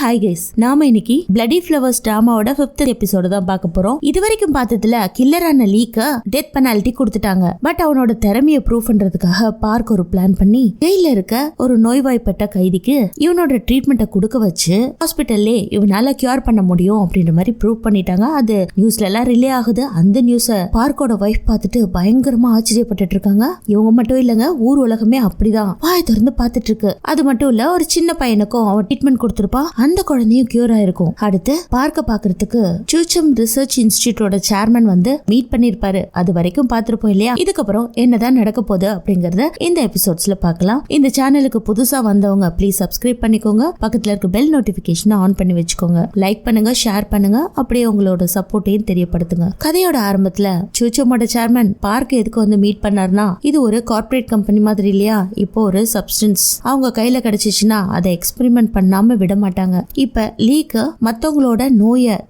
Hi guys, நாம இன்னைக்கு bloody flowers டிராமாவோட 5th எபிசோட தான் பார்க்க போறோம். இது வரைக்கும் பார்த்ததுல கில்லரான லீக்கு டெத் பெனால்டி கொடுத்துட்டாங்க. பட் அவனோட திறமையை ப்ரூவ் பண்றதுக்காக பார்க் ஒரு பிளான் பண்ணி ஜெயில இருக்க ஒரு நோய்வாய்ப்பட்ட கைதிக்கு இவனோட ட்ரீட்மெண்ட்டை கொடுக்க வச்சு ஹாஸ்பிட்டல்லே இவனால கியூர் பண்ண முடியும் அப்படின்ற மாதிரி ப்ரூவ் பண்ணிட்டாங்க. அது நியூஸ்ல எல்லாம் ரிலே ஆகுது. அந்த நியூஸை பார்க்கோட வைஃப் பார்த்துட்டு பயங்கரமா ஆச்சரியப்பட்டு இருக்காங்க. இவங்க மட்டும் இல்லங்க, ஊர் உலகமே அப்படிதான் வாய் திறந்து பார்த்துட்டு இருக்கு. அது மட்டும் இல்ல, ஒரு சின்ன பையனுக்கும் அவன் ட்ரீட்மெண்ட் கொடுத்திருப்பா, அந்த குழந்தையும் கியூர் ஆயிருக்கும். அடுத்து பார்க்க பாக்குறதுக்கு சூச்சம் ரிசர்ச் இன்ஸ்டிடியூட்டோட சேர்மன் வந்து மீட் பண்ணிருப்பாரு. அது வரைக்கும் பார்த்திருப்போம் இல்லையா? இதுக்கப்புறம் என்னதான் நடக்க போகுது அப்படிங்கறத இந்த எபிசோட்ஸ்ல பார்க்கலாம். இந்த சேனலுக்கு புதுசா வந்தவங்க ப்ளீஸ் சப்ஸ்கிரைப் பண்ணிக்கோங்க. பக்கத்துல இருக்க பெல் நோட்டிபிகேஷன் ஆன் பண்ணி வச்சுக்கோங்க. லைக் பண்ணுங்க, ஷேர் பண்ணுங்க, அப்படியே உங்களோட சப்போர்ட்டையும் தெரியப்படுத்துங்க. கதையோட ஆரம்பத்துல சூச்சமோட சேர்மன் பார்க் எதுக்கு வந்து மீட் பண்ணாருன்னா, இது ஒரு கார்ப்பரேட் கம்பெனி மாதிரி இல்லையா? இப்போ ஒரு சப்ஸ்டன்ஸ் அவங்க கையில கிடைச்சிச்சுன்னா அதை எக்ஸ்பெரிமெண்ட் பண்ணாம விட மாட்டாங்க. இப்ப லீக்கு மத்தவங்களோட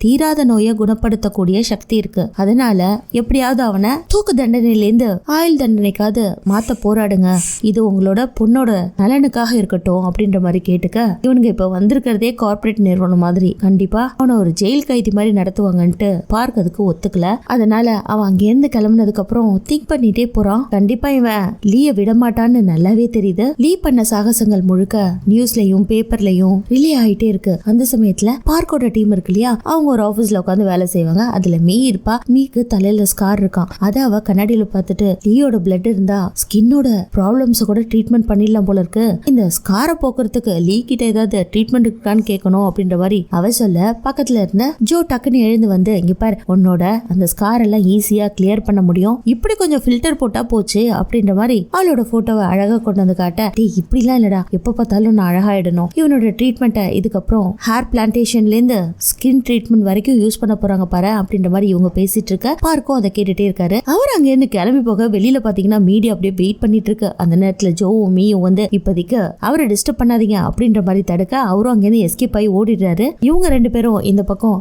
தீராத நோயை குணப்படுத்தக்கூடிய சக்தி இருக்கு. அதனால எப்படியாவது அவனை தூக்கு தண்டனையிலேருந்து ஆயுள் தண்டனைக்காவது மாத்த போராடுங்க. இது உங்களோட பொண்ணோட நலனுக்காக இருக்கட்டும் அப்படின்ற மாதிரி கேட்டுக்க, இவனுங்க இப்ப வந்திருக்கிறதே கார்ப்பரேட் நிறுவனம் மாதிரி, கண்டிப்பா அவனை ஒரு ஜெயில் கைதி மாதிரி நடத்துவாங்கன்ட்டு பார்க் அதுக்கு ஒத்துக்கல. அதனால அவன் அங்கிருந்து கிளம்புனதுக்கு அப்புறம் திங்க் பண்ணிட்டே போறான். கண்டிப்பா இவன் லீய விடமாட்டான்னு நல்லாவே தெரியுது. லீ பண்ண சாகசங்கள் முழுக்க நியூஸ்லயும் பேப்பர்லயும் ரிலே ஆயிட்டே இருக்கு. அந்த சமயத்துல பார்க்கோட டீம் இருக்கு இல்லையா, அவங்க ஒரு ஆபீஸ்ல உட்காந்து வேலை செய்வாங்க. அதுல மீ இருப்பா. மீக்கு தலையில ஸ்கார் இருக்கான். அத அவ கண்ணாடியில பார்த்துட்டு லீயோட பிளட் இருந்தா ஸ்கின்னோட ப்ராப்ளம்ஸ் கூட ட்ரீட்மெண்ட் பண்ணிடலாம் போல இருக்கு, இந்த ஸ்காரை போக்குறதுக்கு லீ கிட்ட ஏதாவது ட்ரீட்மெண்ட் இருக்கான்னு கேட்கணும் அப்படின்ற மாதிரி அவ சொல்ல, பக்கத்துல இருந்த ஜோ டக்குன்னு எழுந்து வந்து, இங்க பாரு, உன்னோட அந்த ஸ்கார் எல்லாம் ஈஸியா கிளியர் பண்ண முடியும், இப்படி கொஞ்சம் ஃபில்டர் போட்டா போச்சு அப்படின்ற மாதிரி அவளோட போட்டோவை அழகா கொண்டு வந்து காட்ட, இப்படி எல்லாம் இல்லடா, எப்ப பார்த்தாலும் நான் அழகாயிடணும், இவனோட ட்ரீட்மெண்ட்டை இதுக்கப்புறம் ஹேர் பிளான்டேஷன்ல இருந்து ஸ்கின் ட்ரீட்மெண்ட் வரைக்கும் யூஸ் பண்ண போறாங்க பாரு அப்படின்ற மாதிரி இவங்க பேசிட்டு இருக்க. பார்க்கும் அதை கேட்டுட்டே இருக்காரு. அவர் அங்க இருந்து கிளம்பி போக வெளியில பாத்தீங்கன்னா மீடியா அப்படியே வெயிட் பண்ணிட்டு இருக்கு. அந்த நேரத்துல ஜோவும் மீயும் வந்து இப்போதைக்கு அவரை டிஸ்டர்ப் பண்ணாதீங்க அப்படின்ற மாதிரி தடுக்க, அவரும் அங்க இருந்து எஸ்கேப் ஆகி ஓடிடுறாரு. இவங்க ரெண்டு பேரும் இந்த பக்கம்,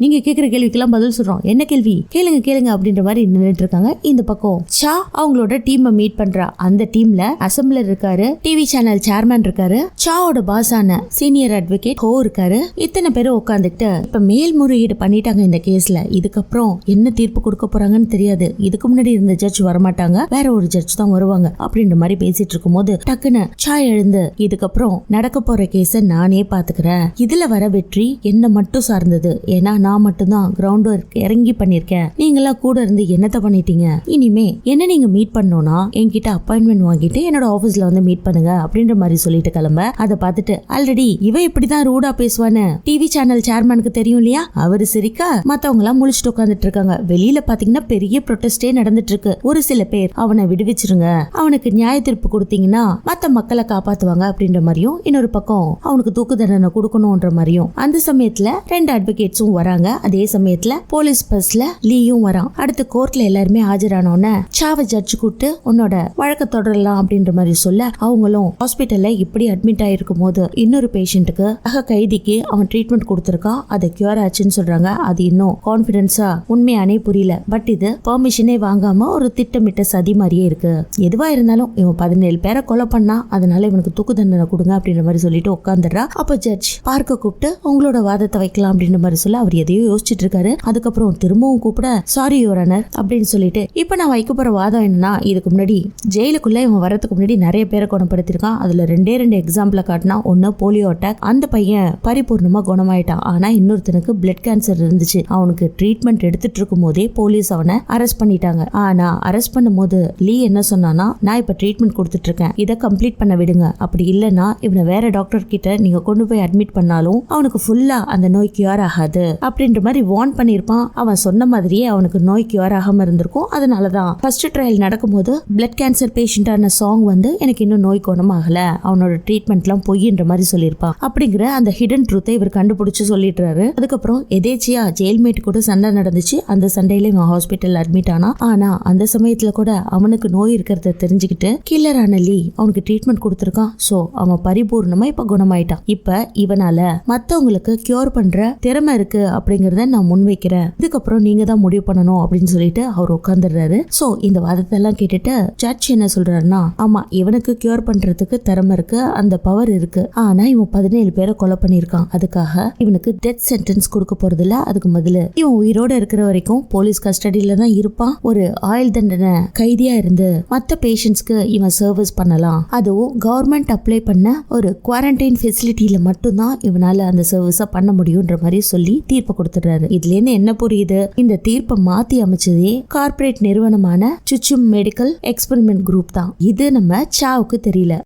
நீங்க கேக்குற கேள்விக்கெல்லாம் பதில் சொல்றோம், என்ன கேள்வி கேளுங்க அப்படின்ற மாதிரி நின்றுட்டு இருக்காங்க. இந்த பக்கம் சா அவங்களோட டீமை மீட் பண்றா. அந்த டீம்ல அசம்பிளர் இருக்காரு, டிவி சேனல் சேர்மன் இருக்காரு, சாவோட பாஸான சீனியர் அட்வொகேட் ஹோ இருக்காரு. இத்தனை பேரும் உட்காந்துட்டு இப்ப மேல்முறையீடு பண்ணிட்டாங்க இந்த கேஸ்ல. இதுக்கப்புறம் என்ன தீர்ப்பு கொடுக்க போறாங்கன்னு தெரியாது. இதுக்கு முன்னாடி இருந்த ஜட்ஜ் வரமாட்டாங்க, வேற ஒரு ஜட்ஜ் தான் வருவாங்க அப்படின்ற மாதிரி பேசிட்டு இருக்கும் போது டக்குன்னு சா எழுந்து, இதுக்கப்புறம் நடக்க போற கேஸ நானே பாத்துக்கிறேன், இதுல வர வெற்றி என்ன மட்டும் சார்ந்தது, ஏன்னா நான் மட்டும்தான் கிரவுண்ட் ஒர்க் இறங்கி பண்ணிருக்கேன், நீங்களா கூட இருந்து என்னத்த பண்ணிட்டீங்க, இனிமே என்ன நீங்க மீட் பண்ணோம்னா என்கிட்ட அப்பாயின்மெண்ட் வாங்கிட்டு என்னோட ஆபீஸ்ல வந்து மீட் பண்ணுங்க அப்படின்ற மாதிரி சொல்லிட்டு கிளம்ப. அதை பார்த்துட்டு ஆல்ரெடி இவ இப்படிதான் ரூடா பேசுவான்னு டிவி சேனல் சேர்மனுக்கு தெரியும் இல்லையா, அவரு சிரிக்க மத்தவங்க எல்லாம் முழிச்சுட்டு உட்காந்துட்டு இருக்காங்க. வெளியில பாத்தீங்கன்னா பெரிய ப்ரொட்டஸ்டே நடந்துட்டு இருக்கு. ஒரு சில பேர் அவனை விடுவிச்சிருங்க, அவனுக்கு நியாய தீர்ப்பு கொடுத்தீங்கன்னா மத்த மக்களை காப்பாத்துவாங்க அப்படின்ற மாதிரியும், இன்னொரு பக்கம் அவனுக்கு தூக்கு தண்டனை கொடுக்கணும்ன்ற மாதிரியும். அந்த சமயத்துல ரெண்டு அட்வொகேட்ஸும் வராங்க. அதே சமயத்துல போலீஸ் பஸ்ல லீயும் வரான். அடுத்து கோர்ட்ல எல்லாருமே ஆஜரானோன்னு சாவ ஜட்ஜ் கூப்பிட்டு உன்னோட வழக்க தொடரலாம் அப்படின்ற மாதிரி சொல்ல, அவங்களும் ஹாஸ்பிட்டல்ல இப்படி அட்மிட் ஆயிருக்கும் போது இன்னொரு பேஷண்ட்டுக்கு கைதிக்கு அவன் ட்ரீட்மெண்ட் கொடுத்திருக்கான், அது கியூர் ஆச்சுன்னு சொல்றாங்க. அது இன்னும் கான்பிடன்ஸா உண்மையானே புரியல. பட் இது பெர்மிஷனே வாங்காம ஒரு திட்டமிட்ட சதி மாதிரியே இருக்கு. எதுவா இருந்தாலும் இவன் 17 பேரை கொலை பண்ணா, அதனால இவனுக்கு தூக்கு தண்டனை கொடுங்க அப்படின்ற மாதிரி சொல்லிட்டு உட்காந்துடுறா. அப்ப ஜட்ஜ் பார்க்க கூப்பிட்டு உங்களோட வாதத்தை வைக்கலாம் அப்படின்ற மாதிரி சொல்ல, அவர் எதையோ யோசிச்சுட்டு இருக்காரு. அதுக்கப்புறம் திரும்பவும் கூப்பிட, சாரி யுவர் ஆனர் அப்படின்னு சொல்லிட்டு, இப்ப நான் வைக்க போற வாதம் என்னன்னா, இதுக்கு முன்னாடி ஜெயிலுக்குள்ள இவன் வரதுக்கு முன்னாடி நிறைய பேரை குணப்படுத்திருக்கான். அதுல ரெண்டே எக்ஸாம்பிள காட்டினா, ஒன்னு போலியோ அட்டாக், அந்த பையன் பரிபூர்ணமா குணமாயிட்டான். ஆனா இன்னொருத்தனுக்கு பிளட் கேன்சர் இருந்துச்சு. அவனுக்கு ட்ரீட்மெண்ட் எடுத்துட்டு இருக்கும் போதே போலீஸ் அவனை அரெஸ்ட் பண்ணிட்டாங்க. ஆனா அரெஸ்ட் பண்ணும் போது லீ என்ன சொன்னானா, நான் இப்ப ட்ரீட்மெண்ட் கொடுத்துட்டு இருக்கேன், இதை கம்ப்ளீட் பண்ண விடுங்க, அப்படி இல்லைன்னா இவனை வேற டாக்டர் கிட்ட நீங்க கொண்டு போய் அட்மிட் பண்ணாலும் அவனுக்கு ஃபுல்லா அந்த நோய் கியூர் ஆகாது அப்படின்ற மாதிரி வார்ன் பண்ணிருப்பான். அவன் சொன்ன மாதிரியே அவனுக்கு நோய் கியூர் ஆகாம இருந்திருக்கும். அதனாலதான் ஃபர்ஸ்ட் ட்ரையல் நடக்கும்போது பிளட் கேன்சர் பேஷண்டான சாங் வந்து எனக்கு இன்னும் நோய் குணமாகல, அவனோட ட்ரீட்மெண்ட் எல்லாம் பொய்ன்ற மாதிரி சொல்லியிருப்பான். அப்படிங்கிற அந்த ஹிடன் ட்ரூத்தை இவர் கண்டுபிடிச்சு சொல்லிடுறாரு. அதுக்கப்புறம் எதேச்சியா ஜெயில்மேட் கூட சண்டை நடந்துச்சு. அந்த சண்டையில இவன் ஹாஸ்பிட்டல் அட்மிட் ஆனா. ஆனா அந்த சமயத்துல கூட அவனுக்கு நோய் இருக்கிறத தெரிஞ்சுக்கிட்டு கில்லரான லீ அவனுக்கு ட்ரீட்மெண்ட் கொடுத்திருக்கான். சோ அவன் பரிபூர்ணமா இப்ப குணமாயிட்டான். இப்ப இவனால மத்தவங்களுக்கு கியூர் பண்ற திறமை இருக்கு அப்படிங்கறத நான் முன்வைக்கிறேன், இதுக்கப்புறம் நீங்க தான் முடிவு பண்ணணும் அப்படின்னு சொல்லிட்டு அவர் உட்கார்ந்துடுறாரு. சோ இந்த வாதத்தை எல்லாம் கேட்டுட்டு ஜட்ஜ் என்ன சொல்றாருன்னா, ஆமா இவனுக்கு கியூர் பண்றதுக்கு திறமை இருக்கு, அந்த பவர் இருக்கு, ஆனா இவன் 17 பேரை கொலை பண்ணிருக்கான். அதுக்காக இவனுக்கு டெத் சென்டென்ஸ் கொடுக்க போறது இல்ல. அதுக்கு பதிலு இவன் உயிரோட இருக்கிற வரைக்கும் போலீஸ் கஸ்டடியில தான் இருப்பான். ஒரு ஆயுள் தண்டனை கைதியா இருந்து மத்த பேஷண்ட்ஸ்க்கு இவன் சர்வீஸ் பண்ணலாம். அதுவும் கவர்மெண்ட் அப்ளை பண்ண ஒரு குவாரண்டைன் ஃபெசிலிட்டியில மட்டும்தான் இவனால அந்த சர்வீஸ பண்ண முடியும்ன்ற மாதிரி சொல்லி தீர்ப்பு கொடுத்துறாரு. இதுல இருந்து என்ன புரியுது? இந்த தீர்ப்பை மாத்தி அமைச்சதே கார்ப்பரேட் நிறுவனமான சுச்சும் மெடிக்கல் எக்ஸ்பெரிமெண்ட் குரூப் தான். இது நம்ம சாவுக்கு தெரியல.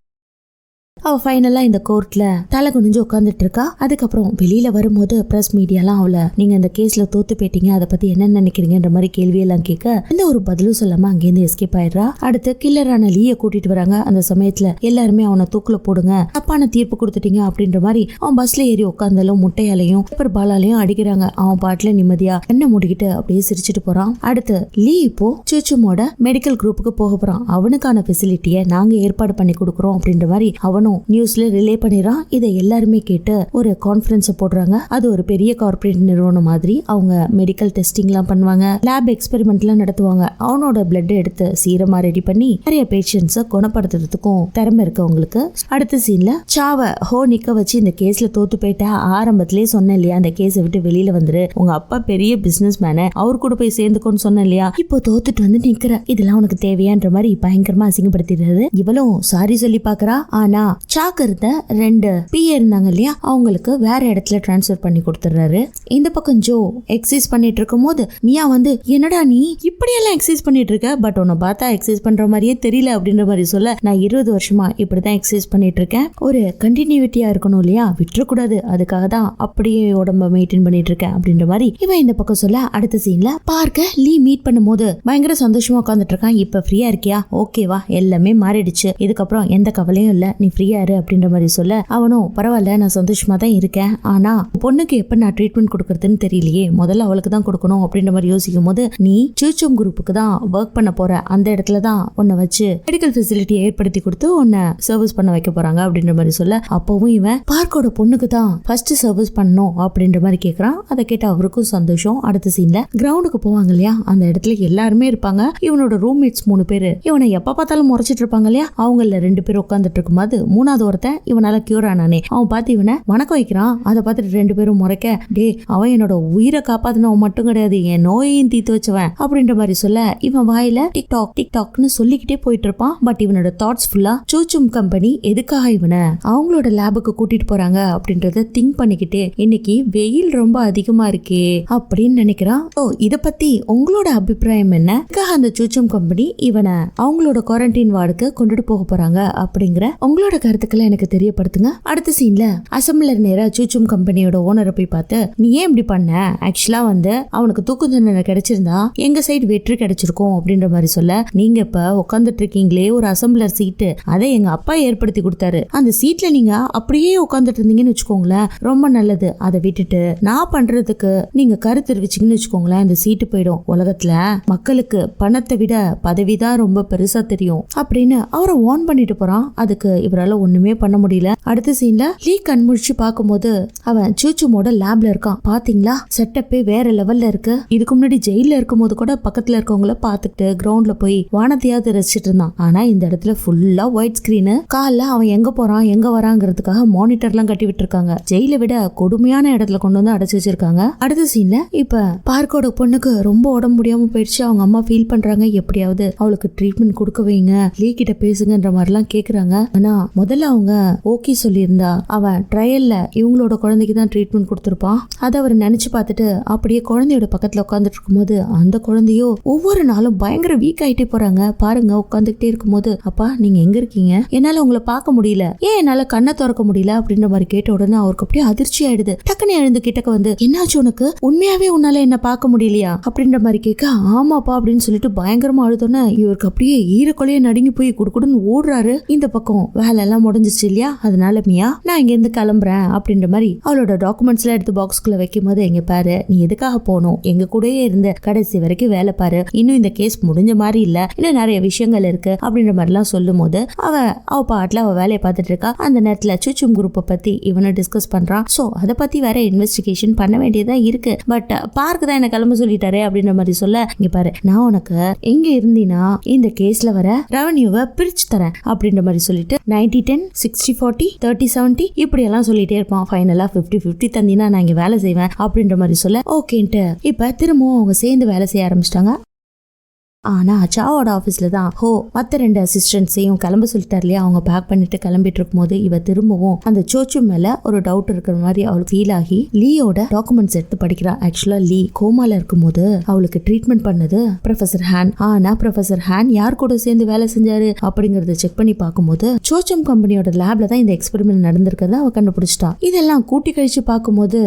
அவ ஃபைனலா இந்த கோர்ட்ல தலை குனிஞ்சு உட்காந்துட்டு இருக்கா. அதுக்கப்புறம் வெளியில வரும்போது பிரஸ் மீடியாலாம் அவளை நீங்க இந்த கேஸ்ல தோத்து போயிட்டீங்க, அதை பத்தி என்ன நினைக்கிறீங்கன்ற மாதிரி கேள்வியெல்லாம் கேட்க எந்த ஒரு பதிலும் சொல்லாம அங்கேருந்து எஸ்கேப் ஆயிடுறா. அடுத்து கில்லரான லீய கூட்டிட்டு வராங்க. அந்த சமயத்துல எல்லாருமே அவனை தூக்குல போடுங்க, தப்பான தீர்ப்பு கொடுத்துட்டீங்க அப்படின்ற மாதிரி அவன் பஸ்ல ஏறி உட்காந்தாலும் முட்டையாலையும் பேப்பர் பாலாலையும் அடிக்கிறாங்க. அவன் பாட்டுல நிம்மதியா என்ன மூடிக்கிட்டு அப்படியே சிரிச்சுட்டு போறான். அடுத்து லீ இப்போ சூச்சுமோட மெடிக்கல் குரூப்புக்கு போக போறான். அவனுக்கான ஃபெசிலிட்டியை நாங்க ஏற்பாடு பண்ணி கொடுக்குறோம் அப்படின்ற மாதிரி அவனும் நியூஸ்ல ரிலே பண்ணிடுறான். இதை எல்லாருமே கேட்டு ஒரு கான்ஃபரன்ஸ் போடுறாங்க. அது ஒரு பெரிய கார்ப்பரேட் நிறுவனம் மாதிரி. அவங்க மெடிக்கல் டெஸ்டிங் எல்லாம் பண்ணுவாங்க, லேப் எக்ஸ்பெரிமெண்ட் எல்லாம் நடத்துவாங்க. அவனோட பிளட் எடுத்து சீரமா ரெடி பண்ணி நிறைய பேஷண்ட்ஸை குணப்படுத்துறதுக்கும் திறமை இருக்கு அவங்களுக்கு. அடுத்த சீன்ல சாவ ஹோ நிக்க வச்சு இந்த கேஸ்ல தோத்து போயிட்டா. ஆரம்பத்திலேயே சொன்னேன் இல்லையா, அந்த கேஸை விட்டு வெளியில வந்துரு, உங்க அப்பா பெரிய பிசினஸ் மேன, அவர் கூட போய் சேர்ந்துக்கோன்னு சொன்னேன் இல்லையா, இப்போ தோத்துட்டு வந்து நிக்கிற, இதெல்லாம் உனக்கு தேவையான்ற மாதிரி பயங்கரமா அசிங்கப்படுத்திடுறது. இவளும் சாரி சொல்லி பாக்குறா. ஆனா சாக்கு இருந்த 2 பிஏ இருந்தாங்க இல்லையா, அவங்களுக்கு வேற இடத்துல டிரான்ஸ்ஃபர் பண்ணி கொடுத்துறாரு. இந்த பக்கம் ஜோ எக்ஸசைஸ் பண்ணிட்டு இருக்கும் போது மியா வந்து என்னடா நீ இப்படியெல்லாம் எக்ஸசைஸ் பண்ணிட்டு இருக்க, பட் உன்னை பார்த்தா எக்ஸசைஸ் பண்ற மாதிரியே தெரியல அப்படின்ற மாதிரி சொல்ல, நான் 20 வருஷமா இப்படிதான் எக்ஸசைஸ் பண்ணிட்டு இருக்கேன், ஒரு கண்டினியூட்டியா இருக்கணும் இல்லையா, விட்டுறக்கூடாது, அதுக்காக தான் அப்படியே உடம்ப மெயின்டைன் பண்ணிட்டு இருக்கேன் அப்படின்ற மாதிரி இவன் இந்த பக்கம் சொல்ல. அடுத்த சீன்ல பார்க்க லீ மீட் பண்ணும் போது பயங்கர சந்தோஷமா உட்காந்துட்டு இருக்கான். இப்ப ஃப்ரீயா இருக்கியா, ஓகேவா, எல்லாமே மாறிடுச்சு, இதுக்கப்புறம் எந்த கவலையும் இல்ல, நீ ஃப்ரீயா அப்படின்ற மாதிரி சொல்ல, அவனும் பரவாயில்ல நான் சந்தோஷமா தான் இருக்கேன், ஆனா பொண்ணுக்கு எப்ப நான் ட்ரீட்மெண்ட் கொடுக்கறதுன்னு தெரியலையே, முதல்ல அவளுக்கு தான் கொடுக்கணும் அப்படின்ற மாதிரி யோசிக்கும் போது, நீ சூச்சும் குரூப்புக்கு தான் ஒர்க் பண்ண போற, அந்த இடத்துல தான் உன்னை வச்சு மெடிக்கல் ஃபெசிலிட்டி ஏற்படுத்தி கொடுத்து உன்னை சர்வீஸ் பண்ண வைக்க போறாங்க அப்படின்ற மாதிரி சொல்ல, அப்பவும் இவன் பார்க்கோட பொண்ணுக்கு தான் ஃபர்ஸ்ட் சர்வீஸ் பண்ணணும் அப்படின்ற மாதிரி கேட்கறான். அதை கேட்ட அவருக்கும் சந்தோஷம். அடுத்த சீன்ல கிரவுண்டுக்கு போவாங்க இல்லையா, அந்த இடத்துல எல்லாருமே இருப்பாங்க. இவனோட ரூம்மேட்ஸ் 3 பேரு இவனை எப்ப பார்த்தாலும் முறைச்சிட்டு இருப்பாங்க இல்லையா, அவங்கள 2 பேர் உட்காந்துட்டு இருக்கும்போது மூணாவது ஒருத்தன் இவனால கியூர் ஆனானே, அவன் பார்த்து இவனை வணக்கம் வைக்கிறான். அதை பார்த்துட்டு 2 பேரும் முறைக்க, டே அவன் என்னோட உயிரை காப்பாத்தினவன் மட்டும் கிடையாது, என் நோயையும் தீர்த்து வச்சவன் அப்படின்ற மாதிரி சொல்ல, இவன் வாயில டிக்டாக் டிக்டாக்னு சொல்லிக்கிட்டே போயிட்டு இருப்பான். பட் இவனோட தாட்ஸ் ஃபுல்லா சூச்சும் கம்பெனி எதுக்காக இவனை அவங்களோட லேபுக்கு கூட்டிட்டு போறாங்க அப்படின்றத திங்க் பண்ணிக்கிட்டே, இன்னைக்கு வெயில் ரொம்ப அதிகமா இருக்கே அப்படின்னு நினைக்கிறான். ஓ, இத பத்தி உங்களோட அபிப்பிராயம் என்ன? அந்த சூச்சும் கம்பெனி இவனை அவங்களோட குவாரண்டைன் வார்டுக்கு கொண்டுட்டு போக போறாங்க அப்படிங்கிற உங்களோட கருத்துக்களை எனக்கு தெரியப்படுத்துங்க. அடுத்த சீன்ல அசம்பிளர் நேரா சூச்சும் கம்பெனியோட ஓனரை போய் பார்த்து, நீ ஏன் இப்படி பண்ண, ஆக்சுவலா வந்து அவனுக்கு தூக்கு தண்டனை கிடைச்சிருந்தா எங்க சைடு வெற்றி கிடைச்சிருக்கும் அப்படின்ற மாதிரி சொல்ல, நீங்க இப்ப உட்காந்துட்டு இருக்கீங்களே ஒரு அசம்பிளர் சீட்டு, அதை எங்க அப்பா ஏற்படுத்தி கொடுத்தாரு, அந்த சீட்ல நீங்க அப்படியே உட்காந்துட்டு இருந்தீங்கன்னு வச்சுக்கோங்களேன், ரொம்ப நல்லது, அதை விட்டுட்டு நான் பண்றதுக்கு நீங்க கருத்து தெரிவிச்சீங்கன்னு வச்சுக்கோங்களேன், இந்த சீட்டு போயிடும், உலகத்துல மக்களுக்கு பணத்தை விட பதவிதான் ரொம்ப பெருசா தெரியும் அப்படின்னு அவரை வார்ன் பண்ணிட்டு போறான். அதுக்கு இவரால ஒண்ணுமே பண்ண முடியல. அடுத்த சீன்ல லீ கண் முழிச்சு பார்க்கும்போது அவன் சூச்சுமோட லேப்ல இருக்கான். பாத்தீங்களா, செட்டப்பே வேற லெவல்ல இருக்கு. இதுக்கு முன்னாடி ஜெயில இருக்கும் போது கூட பக்கத்துல இருக்கவங்கள பாத்துக்கிட்டு கிரவுண்ட்ல போய் வானத்தையாவது ரசிச்சிட்டு இருந்தான். ஆனா இந்த இடத்துல ஃபுல்லா ஒயிட் ஸ்கிரீனு, கால்ல அவன் எங்க போறான் எங்க வராங்கிறதுக்காக மானிட்டர் எல்லாம் கட்டி விட்டு இருக்காங்க. ஜெயில விட கொடுமையான இடத்துல கொண்டு வந்து அடைச்சு வச்சிருக்காங்க. அடுத்த சீன்ல இப்ப பார்க்கோட பொண்ணுக்கு ரொம்ப உடம்பு முடியாம போயிடுச்சு. அவங்க அம்மா ஃபீல் பண்றாங்க, எப்படியாவது அவளுக்கு ட்ரீட்மெண்ட் கொடுக்க வைங்க, லீ கிட்ட பேசுங்கன்ற மாதிரி எல்லாம் கேக்குறாங்க. ஆனா முதல்ல அவங்க ஓகே சொல்லியிருந்தா அவன் ட்ரையல்ல இவங்களோட குழந்தைக்கு தான் ட்ரீட்மெண்ட் கொடுத்திருப்பான். அதை அவர் நினைச்சு பார்த்துட்டு அப்படியே குழந்தையோட பக்கத்துல உட்காந்துட்டு இருக்கும்போது அந்த குழந்தையோ ஒவ்வொரு நாளும் பயங்கர வீக் ஆயிட்டே போறாங்க. பாருங்க, உட்காந்துக்கிட்டே இருக்கும்போது, அப்பா நீங்க எங்க இருக்கீங்க, என்னால உங்களை பார்க்க முடியல, ஏன் என்னால கண்ணை திறக்க முடியல அப்படின்ற மாதிரி கேட்ட உடனே அவருக்கு அப்படியே அதிர்ச்சி ஆயிடுது. டக்குன்னு எழுந்து கிட்டக்க வந்து, என்னாச்சு உனக்கு, உண்மையாவே உன்னால என்ன பார்க்க முடியலையா அப்படின்ற மாதிரி கேட்க, ஆமாப்பா அப்படின்னு சொல்லிட்டு பயங்கரமா அழுதோன்னு இவருக்கு அப்படியே ஈரக்கொலையை நடுங்கி போய் குடுக்குடுன்னு ஓடுறாரு. இந்த பக்கம் வேலை எல்லாம் முடிஞ்சிச்சு இல்லையா, அதனால மியா நான் இங்க இருந்து கிளம்புறேன் அப்படின்ற மாதிரி அவளோட டாக்குமெண்ட்ஸ் எல்லாம் எடுத்து பாக்ஸ்குள்ள வைக்கும் போது, எங்க பாரு நீ எதுக்காக போகணும், எங்க கூடயே இருந்து கடைசி வரைக்கும் வேலை பாரு, இன்னும் இந்த கேஸ் முடிஞ்ச மாதிரி இல்ல, இன்னும் நிறைய விஷயங்கள் இருக்கு அப்படின்ற மாதிரி எல்லாம் சொல்லும் போது அவ பாட்டுல அவ வேலையை பார்த்துட்டு இருக்கா. அந்த நேரத்துல சூச்சும் குரூப்பை பத்தி இவனை டிஸ்கஸ் பண்றான். சோ அதை பத்தி வேற இன்வெஸ்டிகேஷன் பண்ண வேண்டியதா இருக்கு, பட் பார்க்கு தான் என்ன கிளம்ப சொல்லிட்டாரு அப்படின்ற மாதிரி சொல்ல, இங்க பாரு நான் உனக்கு எங்க இருந்தீனா இந்த கேஸ்ல வர ரெவன்யூவை பிரிச்சு தரேன் அப்படின்ற மாதிரி சொல்லிட்டு 90 90-10, 60-40, 30-70 இப்படி எல்லாம் சொல்லிட்டே இருப்பான். ஃபைனலா 50-50 தந்தினா நான் இங்க வேலை செய்வேன் அப்படின்ற மாதிரி சொல்ல ஓகேன்ட்டு இப்ப திரும்பவும் அவங்க சேர்ந்து வேலை செய்ய ஆரம்பிச்சிட்டாங்க. ஆனா சாவோட ஆபீஸ்ல தான் மத்த 2 அசிஸ்டன்ட்ஸையும் கிளம்ப சொல்லிட்டாரு இல்லையா. அவங்க பேக் பண்ணிட்டு கிளம்பிட்டு இருக்கும் போது இவ திரும்பவும் அந்த சோச்சு மேல ஒரு டவுட் இருக்கிற மாதிரி அவளுக்கு ஃபீல் ஆகி லீயோட டாக்குமெண்ட்ஸ் எடுத்து படிக்கிறா. ஆக்சுவலா லீ கோமால இருக்கும் போது அவளுக்கு ட்ரீட்மெண்ட் பண்ணது ப்ரொஃபசர் ஹான். ஆனா ப்ரொஃபசர் ஹான் யார் கூட சேர்ந்து வேலை செஞ்சாரு அப்படிங்கறத செக் பண்ணி பார்க்கும்போது சோச்சம் கம்பெனியோட லேப்ல தான் இந்த எக்ஸ்பெரிமெண்ட் நடந்திருக்கிறத அவ கண்டுபிடிச்சிட்டா. இதெல்லாம் கூட்டி கழிச்சு பார்க்கும்போது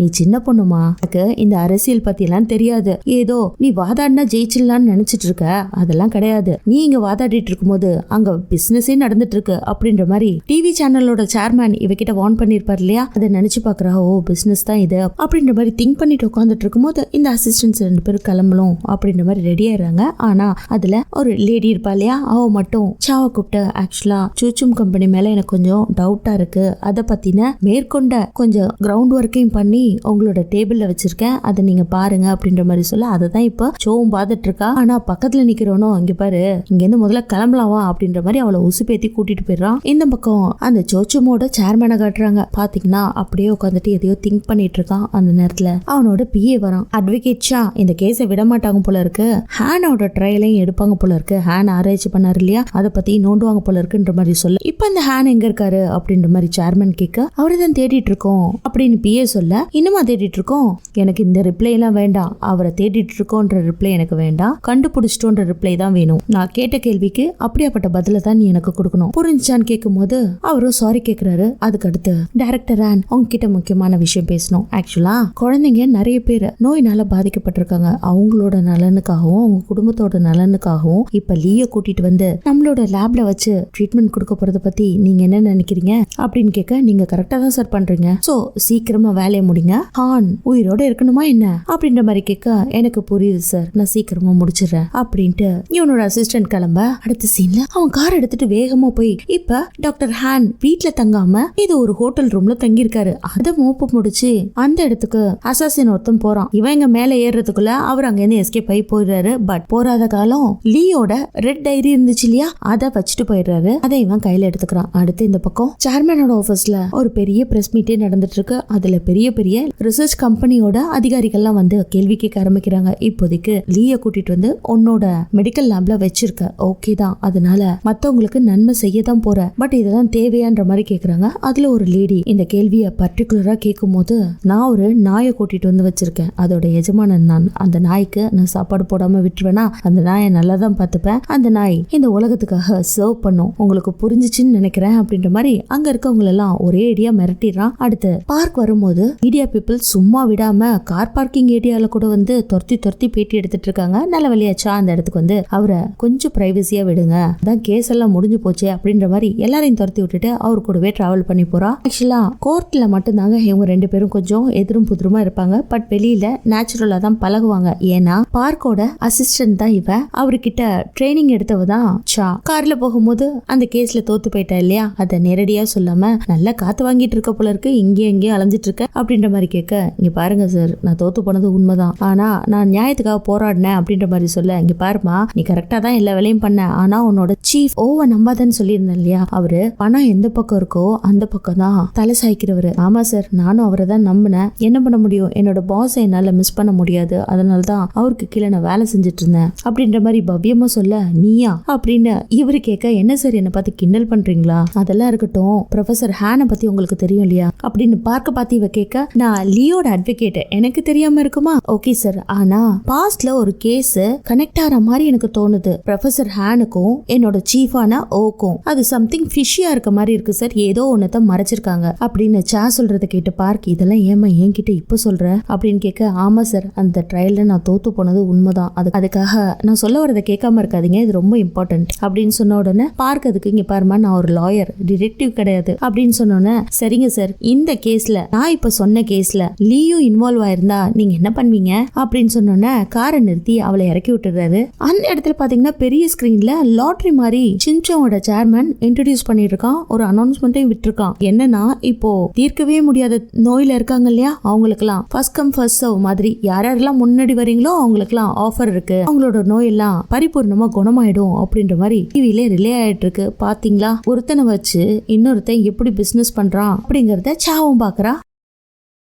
நீ சின்ன பொண்ணுமா, எனக்கு இந்த அரசியல் பத்தி எல்லாம் தெரியாது, ஏதோ நீ வாதாடினா ஜெயிச்சிடலான்னு நினைச்சு இருக்க, அதெல்லாம் கிடையாது. நீ இங்க வாதாடிட்டு இருக்கும்போது அங்க பிசினஸே நடந்துட்டு இருக்கு அப்படின்ற மாதிரி டிவி சேனலோட சேர்மேன் இவகிட்ட வார்ன் பண்ணிருப்பாரு இல்லையா. அதை நினைச்சு பாக்குறா. பிசினஸ் தான் இது அப்படின்ற மாதிரி திங்க் பண்ணிட்டு உட்காந்துட்டு இருக்கும்போது இந்த அசிஸ்டன்ட்ஸ் 2 பேரும் கிளம்பலும் அப்படின்ற மாதிரி ரெடி ஆயிடுறாங்க. ஆனா அதுல ஒரு லேடி இருப்பா இல்லையா, அவ மட்டும் சாவை கூப்பிட்டு ஆக்சுவலா சூச்சும் கம்பெனி மேல எனக்கு கொஞ்சம் டவுட்டா இருக்கு, அதை பத்தின மேற்கொண்ட கொஞ்சம் கிரவுண்ட் ஒர்க்கையும் பண்ணி உங்களோட டேபிள்ல வச்சிருக்கேன், அதை நீங்க பாருங்க அப்படின்ற மாதிரி சொல்ல அதை தான் இப்ப ஷோவும் பார்த்துட்டு இருக்கா. ஆனா பக்கத்துல நிக்கிறோனோ இங்க பாரு, இங்க இருந்து முதல்ல கிளம்பலாமா அப்படின்ற மாதிரி அவளை உசுப்பேத்தி கூட்டிட்டு போயிடுறான். இந்த பக்கம் அந்த சோச்சுமோட சேர்மேனை காட்டுறாங்க. பாத்தீங்கன்னா அப்படியே உட்காந்துட்டு எதையோ திங்க் பண்ணிட்டு இருக்கான். அந்த நேரத்துல அவனோட பிஏ வரான். அட்வொகேட் ஷா இந்த கேஸை விட மாட்டாங்க போல இருக்கு, ஹானோட ட்ரையலையும் எடுப்பாங்க போல இருக்கு, ஹான் ஆராய்ச்சி பண்ணாரு இல்லையா, அதை பத்தி நோண்டுவாங்க போல இருக்குன்ற மாதிரி சொல்ல இப்ப அந்த ஹான் எங்க இருக்காரு அப்படின்ற மாதிரி சேர்மேன் கேட்க அவரைதான் தேடிட்டு இருக்கோம் அப்படின்னு பிஏ சொல்ல, இன்னுமா தேடிட்டு இருக்கோம், எனக்கு இந்த ரிப்ளை எல்லாம் வேண்டாம், அவரை தேடிட்டு இருக்கோன்ற ரிப்ளை எனக்கு வேண்டாம், கண்டுபிடிச்சிட்டோன்ற ரிப்ளை தான் வேணும், நான் கேட்ட கேள்விக்கு அப்படியாப்பட்ட பதில தான் நீ எனக்கு கொடுக்கணும், புரிஞ்சான்னு கேட்கும் போது அவரும் சாரி கேக்குறாரு. அதுக்கு அடுத்து டைரக்டர் ஆன் உங்ககிட்ட முக்கியமான விஷயம் பேசணும். ஆக்சுவலா குழந்தைங்க நிறைய பேர் நோயினால பாதிக்கப்பட்டிருக்காங்க. அவங்களோட நலனுக்காகவும் அவங்க குடும்பத்தோட நலனுக்காகவும் இப்ப லீய கூட்டிட்டு வந்து நம்மளோட லேப்ல வச்சு ட்ரீட்மெண்ட் கொடுக்க போறத பத்தி நீங்க என்ன நினைக்கிறீங்க அப்படின்னு கேட்க, நீங்க கரெக்டா தான் சார் பண்றீங்க, சோ சீக்கிரமா வேலையை முடிங்க, ஹான் உயிரோட இருக்கணுமா என்ன அப்படின்ற மாதிரி கேட்க, எனக்கு புரியுது சார், நான் சீக்கிரமா முடிச்சிடுறேன் அப்படின்ட்டு இவனோட அசிஸ்டன்ட் கிளம்ப அடுத்த சீன்ல அவன் கார் எடுத்துட்டு வேகமா போய் இப்ப டாக்டர் ஹான் வீட்ல தங்காம இது ஒரு ஹோட்டல் ரூம்ல தங்கி இருக்காரு. அதை மோப்ப முடிச்சு அந்த இடத்துக்கு அசாசின் ஒருத்தன் போறான். இவன் இங்க மேல ஏறதுக்குள்ள அவர் அங்க இருந்து எஸ்கேப் ஆகி போயிடுறாரு. பட் போறாத காலம் லீயோட ரெட் டைரி இருந்துச்சு இல்லையா, அதை வச்சுட்டு போயிடுறாரு. அதை இவன் கையில எடுத்துக்கிறான். அடுத்து இந்த பக்கம் சேர்மனோட ஆபீஸ்ல ஒரு பெரிய பிரஸ் மீட்டே நடந்துட்டு இருக்கு. அதுல பெரிய பெரிய ரிசர்ச் கம்பெனியோட அதிகாரிகள்லாம் வந்து கேள்வி கேட்க ஆரம்பிக்கிறாங்க. இப்போதைக்கு லீய கூட்டிட்டு வந்து உன்னோட மெடிக்கல் லேப்ல வச்சிருக்க, ஓகே தான், அதனால மத்தவங்களுக்கு நன்மை செய்ய தான் போற, பட் இதெல்லாம் தேவையான்ற மாதிரி கேக்குறாங்க. அதுல ஒரு லேடி இந்த கேள்வியை பர்டிகுலரா கேட்கும் போது, நான் ஒரு நாயை கூட்டிட்டு வந்து வச்சிருக்கேன், அதோட எஜமானன் நான், அந்த நாய்க்கு நான் சாப்பாடு போடாம விட்டுருவேனா, அந்த நாயை நல்லா தான் பார்த்துப்பேன், அந்த நாய் இந்த உலகத்துக்காக சர்வ் பண்ணும், உங்களுக்கு புரிஞ்சிச்சுன்னு நினைக்கிறேன் அப்படின்ற மாதிரி அங்க இருக்கவங்க எல்லாம் ஒரே ஐடியா மிரட்டிடுறான். அடுத்து பார்க் வரும்போது மீடியா பீப்புள் சும்மா விடாம கார் பார்க்கிங் ஏரியால கூட வந்து துரத்தி பேட்டி எடுத்துட்டு இருக்காங்க. நல்ல வழியாச்சா அந்த இடத்துக்கு வந்து அவரை கொஞ்சம் பிரைவசியா விடுங்க, அதான் கேஸ் எல்லாம் முடிஞ்சு போச்சு அப்படின்ற மாதிரி எல்லாரையும் துரத்தி விட்டுட்டு அவர் கூடவே டிராவல் பண்ணி போறா. ஆக்சுவலா கோர்ட்ல மட்டும்தாங்க இவங்க 2 பேரும் கொஞ்சம் எதிரும் புதிருமா இருப்பாங்க. பட் வெளியில நேச்சுரலா தான் பழகுவாங்க. ஏன்னா பார்க்கோட அசிஸ்டன்ட் தான் இவ, அவர்கிட்ட ட்ரைனிங் எடுத்தவ தான் சா. கார்ல போகும்போது அந்த கேஸ்ல தோத்து போயிட்டா இல்லையா, அதை நேரடியா சொல்லாம நல்லா காத்து வாங்கிட்டு இருக்க போல இருக்கு, இங்கேயும் அலைஞ்சிட்டு இருக்க அப்படின்ற மாதிரி கேட்க, இங்க பாருங்க சார், நான் தோத்து போனது உண்மைதான், ஆனா நான் நியாயத்துக்காக போராடினேன் அப்படின்ற மாதிரி சொல்ல, இங்க பாருமா, நீ கரெக்டா தான் எல்லா வேலையும் பண்ண, ஆனா உன்னோட சீஃப் நம்பாதன்னு சொல்லியிருந்தேன் இல்லையா, அவரு பணம் எந்த பக்கம் இருக்கோ அந்த பக்கம் தான் தலை சாய்க்கிறவரு. ஆமா சார், நானும் அவரை தான் நம்பினேன், என்ன பண்ண முடியும், என்னோட பாஸ் என்னால மிஸ் பண்ண முடியாது, அதனாலதான் அவருக்கு கீழே நான் வேலை செஞ்சுட்டு இருந்தேன் அப்படின்ற மாதிரி பவ்யமா சொல்ல, நீயா அப்படின்னு இவரு கேட்க, என்ன சார் என்ன பார்த்து கிண்டல் பண்றீங்களா, அதெல்லாம் இருக்கட்டும், ப்ரொஃபசர் ஹானை பத்தி உங்களுக்கு தெரியும் இல்லையா அப்படின்னு பார்க்க பார்த்து இவ கேட்க, நான் லீயோட அட்வொகேட், எனக்கு தெரியாம இருக்குமா, ஓகே சார், ஆனா பாஸ்ட்ல ஒரு கேஸ் கனெக்ட் ஆற மாதிரி எனக்கு தோணுது, ப்ரொஃபசர் ஹானுக்கும் என்னோட சீஃபான ஓக்கும் அது சம்திங் ஃபிஷியா இருக்க மாதிரி இருக்கு சார், ஏதோ ஒன்னத மறைச்சிருக்காங்க அப்படின்னு சா சொல்றத கேட்டு பார்க், இதெல்லாம் ஏமா என்கிட்ட இப்ப சொல்ற அப்படின்னு கேட்க, ஆமா சார், அந்த ட்ரையல்ல நான் தோத்து போனது உண்மைதான், அதுக்காக நான் சொல்ல வரதை கேட்காம இருக்காதீங்க, இது ரொம்ப இம்பார்ட்டன்ட் அப்படின்னு சொன்ன உடனே பார்க், அதுக்கு இங்க பாருமா, நான் ஒரு லாயர், டிடெக்டிவ் கிடையாது அப்படின்னு சொன்னோன்னே, சரிங்க சார், இந்த கேஸ்ல நான் இப்ப சொன்ன கேஸ்ல லீயும் இன்வால்வ் ஆயிருந்தா நீங்க என்ன பண்ணுவீங்க அப்படின்னு சொன்னோன்னே காரை நிறுத்தி அவளை இறக்கி விட்டுறாரு. அந்த இடத்துல பாத்தீங்கன்னா பெரிய ஸ்கிரீன்ல லாட்டரி மாதிரி சின்சோவோட சேர்மன் இன்ட்ரோடியூஸ் பண்ணிட்டு இருக்கான். ஒரு அனௌன்ஸ்மெண்ட்டையும் விட்டுருக்கான். என்னன்னா இப்போ தீர்க்கவே முடியாத நோயில இருக்காங்க இல்லையா, அவங்களுக்குலாம் ஃபர்ஸ்ட் கம் ஃபர்ஸ்ட் சர்வ் மாதிரி யாரெல்லாம் முன்னாடி வரீங்களோ அவங்களுக்குலாம் ஆஃபர் இருக்கு, அவங்களோட நோயெல்லாம் பரிபூர்ணமா குணமாயிடும் அப்படின்ற மாதிரி டிவில ரிலே ஆயிட்டு இருக்கு. பாத்தீங்களா, ஒருத்தனை வச்சு இன்னொருத்தன் எப்படி பிசினஸ் பண்றான் அப்படிங்கறத சாவும் பாக்குறா.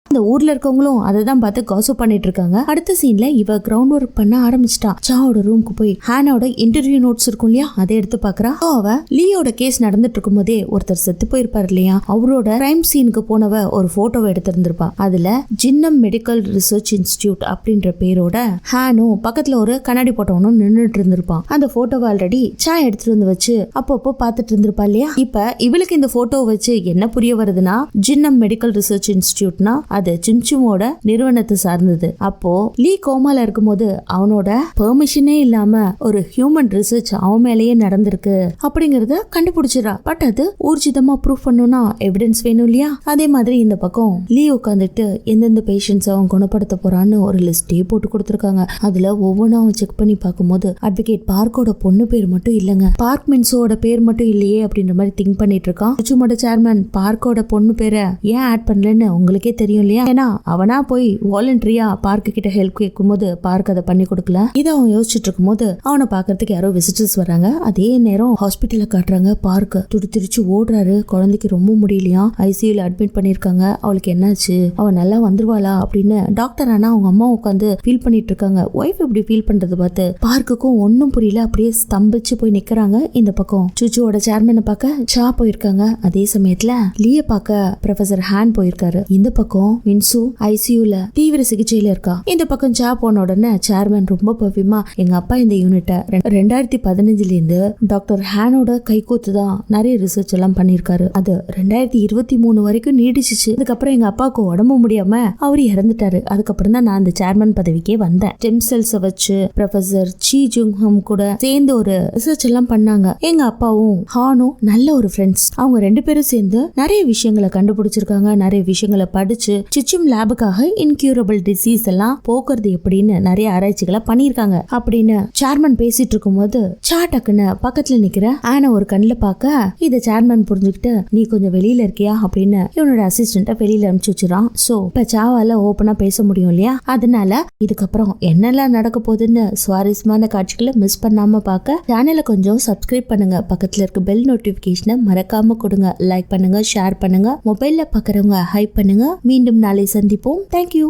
அந்த ஊர்ல இருக்கவங்களும் அதை தான் பார்த்து காசிப் பண்ணிட்டு இருக்காங்க. அடுத்த சீன்ல இவ கிரவுண்ட் ஒர்க் பண்ண ஆரம்பிச்சிட்டா. சாவோட ரூமுக்கு போய் ஹானோட இன்டர்வியூ நோட்ஸ் இருக்கும் இல்லையா, அதை எடுத்து பாக்குறா. அவ லீயோட கேஸ் நடந்துட்டு இருக்கும் போதே ஒருத்தர் செத்து போயிருப்பாரு இல்லையா, அவரோட கிரைம் சீனுக்கு போனவ ஒரு போட்டோவை எடுத்திருந்திருப்பா. அதுல ஜின்னம் மெடிக்கல் ரிசர்ச் இன்ஸ்டிடியூட் அப்படின்ற பேரோட ஹானும் பக்கத்துல ஒரு கண்ணாடி போட்டவனும் நின்றுட்டு இருந்திருப்பான். அந்த போட்டோவை ஆல்ரெடி சா எடுத்துட்டு வந்து வச்சு அப்பப்போ பாத்துட்டு இருந்திருப்பா இல்லையா. இப்ப இவளுக்கு இந்த போட்டோவை வச்சு என்ன புரிய வருதுன்னா, ஜின்னம் மெடிக்கல் ரிசர்ச் இன்ஸ்டிடியூட்னா அது சின்சுமோட நிறுவனத்தை சார்ந்தது. அப்போ லீ கோமால இருக்கும்போது அவனோட பெர்மிஷனே இல்லாம ஒரு ஹியூமன் ரிசர்ச் அவன் மேலேயே நடந்திருக்கு அப்படிங்கறத கண்டுபிடிச்சிடா. பட் அது ஊர்ஜிதமா ப்ரூஃப் பண்ணணும்னா எவிடன்ஸ் வேணும் இல்லையா. அதே மாதிரி இந்த பக்கம் லீ உட்காந்துட்டு எந்தெந்த பேஷண்ட்ஸ் அவன் குணப்படுத்த போறான்னு ஒரு லிஸ்டே போட்டு கொடுத்துருக்காங்க. அதுல ஒவ்வொன்றும் அவன் செக் பண்ணி பார்க்கும்போது அட்வொகேட் பார்க்கோட பொண்ணு பேர் மட்டும் இல்லங்க, பார்க் மின்சோட பேர் மட்டும் இல்லையே அப்படின்ற மாதிரி திங்க் பண்ணிட்டு இருக்கான். சின்சுமோட சேர்மன் பார்க்கோட பொண்ணு பேரை ஏன் ஆட் பண்ணலன்னு உங்களுக்கே தெரியும் இல்லையா. ஏன்னா அவனா போய் வாலண்டரியா பார்க்கு கிட்ட ஹெல்ப் கேட்கும் போது பார்க் அதை பண்ணி கொடுக்கல. இதை அவன் யோசிச்சுட்டு இருக்கும் போது அவனை பாக்குறதுக்கு யாரோ விசிட்டர்ஸ் வராங்க. அதே நேரம் ஹாஸ்பிட்டல்ல காட்டுறாங்க. பார்க்க துடிச்சு ஓடுறாரு. குழந்தைக்கு ரொம்ப முடியலையா, ஐசியூல அட்மிட் பண்ணிருக்காங்க. அவளுக்கு என்னாச்சு, அவன் நல்லா வந்துருவாளா அப்படின்னு டாக்டர் ஆனா அவங்க அம்மா உட்காந்து ஃபீல் பண்ணிட்டு இருக்காங்க. ஒய்ஃப் இப்படி ஃபீல் பண்றது பார்த்து பார்க்குக்கும் ஒன்னும் புரியல. அப்படியே ஸ்தம்பிச்சு போய் நிக்கிறாங்க. இந்த பக்கம் சுச்சுவோட சேர்மனை பார்க்க சா போயிருக்காங்க. அதே சமயத்துல லீய பார்க்க ப்ரொஃபசர் ஹான் போயிருக்காரு. இந்த பக்கம் மின்சு ஐசியூல தீவிர சிகிச்சையில இருக்கா. இந்த பக்கம் சா போன உடனே சேர்மன் ரொம்ப பவ்யமா எங்க அப்பா இந்த யூனிட்டை 2015 இருந்து டாக்டர் ஹானோட கைகூத்து தான் நிறைய ரிசர்ச் எல்லாம் பண்ணிருக்காரு. அது 2023 வரைக்கும் நீடிச்சிச்சு. அதுக்கப்புறம் எங்க அப்பாவுக்கு உடம்பு முடியாம அவரு இறந்துட்டாரு. அதுக்கப்புறம் தான் நான் அந்த சேர்மன் பதவிக்கே வந்தேன். ஸ்டெம் செல்ஸை வச்சு ப்ரொஃபசர் சி ஜுங் ஹம் கூட சேர்ந்து ஒரு ரிசர்ச் எல்லாம் பண்ணாங்க. எங்க அப்பாவும் ஹானும் நல்ல ஒரு ஃப்ரெண்ட்ஸ். அவங்க ரெண்டு பேரும் சேர்ந்து நிறைய விஷயங்களை கண்டுபிடிச்சிருக்காங்க. நிறைய விஷயங்களை படிச்சு சிச்சும் லேபுக்காக இன்கியூரபிள் டிசீஸ் எல்லாம் போக்குறது எப்படின்னு நிறைய ஆராய்ச்சிகளை பண்ணிருக்காங்க அப்படின்னு சேர்மன் பேசிட்டு இருக்கும் போது சா டக்குன்னு பக்கத்துல நிக்கிற ஆனா ஒரு கண்ணுல பார்க்க இத சேர்மன் புரிஞ்சுக்கிட்டு நீ கொஞ்சம் வெளியில இருக்கியா அப்படின்னு இவனோட அசிஸ்டன்ட்ட வெளியில அனுப்பிச்சு வச்சிரான். சோ இப்ப சாவால ஓப்பனா பேச முடியும் இல்லையா. அதனால இதுக்கப்புறம் என்னெல்லாம் நடக்க போகுதுன்னு சுவாரஸ்யமான காட்சிகளை மிஸ் பண்ணாம பார்க்க சேனலை கொஞ்சம் சப்ஸ்கிரைப் பண்ணுங்க. பக்கத்துல இருக்க பெல் நோட்டிபிகேஷனை மறக்காம கொடுங்க. லைக் பண்ணுங்க, ஷேர் பண்ணுங்க, மொபைல்ல பாக்குறவங்க ஹைப் பண்ணுங்க. மீண்டும் நாளை சந்திப்போம். தேங்க்யூ.